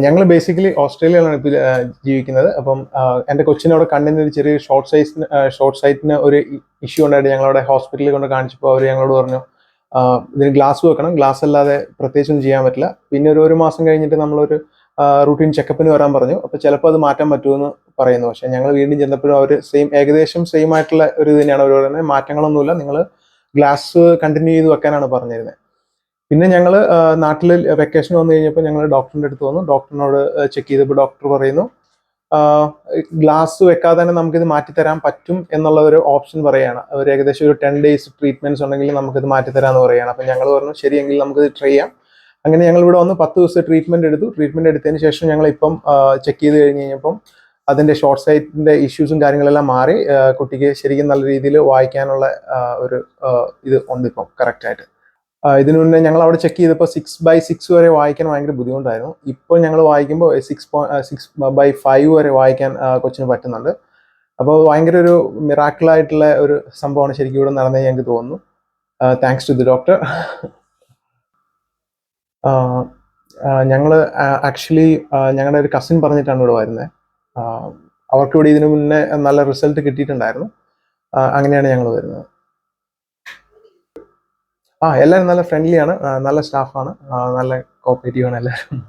ഞങ്ങൾ ബേസിക്കലി ഓസ്ട്രേലിയയിലാണ് ഇപ്പോൾ ജീവിക്കുന്നത്. അപ്പം എൻ്റെ കൊച്ചിനോട് കണ്ണിന് ഒരു ചെറിയ ഷോർട്ട് സൈറ്റിന് ഒരു ഇഷ്യൂ ഉണ്ടായിട്ട് ഞങ്ങളവിടെ ഹോസ്പിറ്റലിൽ കൊണ്ട് കാണിച്ചപ്പോൾ അവർ ഞങ്ങളോട് പറഞ്ഞു ഇതിന് ഗ്ലാസ് വെക്കണം, ഗ്ലാസ് അല്ലാതെ പ്രത്യേകിച്ചൊന്നും ചെയ്യാൻ പറ്റില്ല. പിന്നെ ഒരു മാസം കഴിഞ്ഞിട്ട് നമ്മളൊരു റൂട്ടീൻ ചെക്കപ്പിന് വരാൻ പറഞ്ഞു. അപ്പോൾ ചിലപ്പോൾ അത് മാറ്റാൻ പറ്റുമെന്ന് പറയുന്നു. പക്ഷേ ഞങ്ങൾ വീണ്ടും ചെന്നപ്പോഴും അവർ ഏകദേശം സെയിം ആയിട്ടുള്ള ഒരു ഇത് തന്നെയാണ് അവർ പറയുന്നത്. മാറ്റങ്ങളൊന്നുമില്ല, നിങ്ങൾ ഗ്ലാസ് കണ്ടിന്യൂ ചെയ്ത് വെക്കാനാണ് പറഞ്ഞിരുന്നത്. പിന്നെ ഞങ്ങൾ നാട്ടിൽ വെക്കേഷൻ വന്നു കഴിഞ്ഞപ്പോൾ ഞങ്ങൾ ഡോക്ടറിൻ്റെ അടുത്ത് വന്നു. ഡോക്ടറിനോട് ചെക്ക് ചെയ്തപ്പോൾ ഡോക്ടർ പറയുന്നു ഗ്ലാസ് വെക്കാതെ തന്നെ നമുക്കിത് മാറ്റിത്തരാൻ പറ്റും എന്നുള്ള ഒരു ഓപ്ഷൻ പറയുകയാണ്. ഒരു ഏകദേശം ഒരു 10 days ട്രീറ്റ്മെന്റ്സ് ഉണ്ടെങ്കിൽ നമുക്കിത് മാറ്റിത്തരാമെന്ന് പറയുകയാണ്. അപ്പം ഞങ്ങൾ പറഞ്ഞു ശരിയെങ്കിൽ നമുക്കിത് ട്രൈ ചെയ്യാം. അങ്ങനെ ഞങ്ങൾ ഇവിടെ വന്ന് 10 ദിവസം ട്രീറ്റ്മെന്റ് എടുത്തു. ട്രീറ്റ്മെന്റ് എടുത്തതിന് ശേഷം ഞങ്ങൾ ഇപ്പം ചെക്ക് ചെയ്ത് കഴിഞ്ഞ് കഴിഞ്ഞപ്പം അതിന്റെ ഷോർട്ട് സൈറ്റിന്റെ ഇഷ്യൂസും കാര്യങ്ങളെല്ലാം മാറി കുട്ടിക്ക് ശരിക്കും നല്ല രീതിയിൽ വായിക്കാനുള്ള ഒരു ഇത് ഉണ്ട് ഇപ്പം കറക്റ്റായിട്ട്. ഇതിനു മുന്നേ ഞങ്ങൾ അവിടെ ചെക്ക് ചെയ്തപ്പോൾ 6/6 വരെ വായിക്കാൻ ഭയങ്കര ബുദ്ധിമുട്ടായിരുന്നു. ഇപ്പോൾ ഞങ്ങൾ വായിക്കുമ്പോൾ 6/5 വരെ വായിക്കാൻ കൊച്ചിന് പറ്റുന്നുണ്ട്. അപ്പോൾ ഭയങ്കര ഒരു മിറാക്കിളായിട്ടുള്ള ഒരു സംഭവമാണ് ശരിക്കും ഇവിടെ നടന്നത് ഞങ്ങൾക്ക് തോന്നുന്നു. Thanks to the doctor. ഞങ്ങൾ ആക്ച്വലി ഞങ്ങളുടെ ഒരു കസിൻ പറഞ്ഞിട്ടാണ് ഇവിടെ വരുന്നത്. അവർക്കിവിടെ ഇതിനു മുന്നേ നല്ല റിസൾട്ട് കിട്ടിയിട്ടുണ്ടായിരുന്നു. അങ്ങനെയാണ് ഞങ്ങൾ വരുന്നത്. എല്ലാവരും നല്ല ഫ്രണ്ട്ലി ആണ്, നല്ല സ്റ്റാഫാണ്, നല്ല കോപ്പറേറ്റീവ് ആണ് എല്ലാവരും.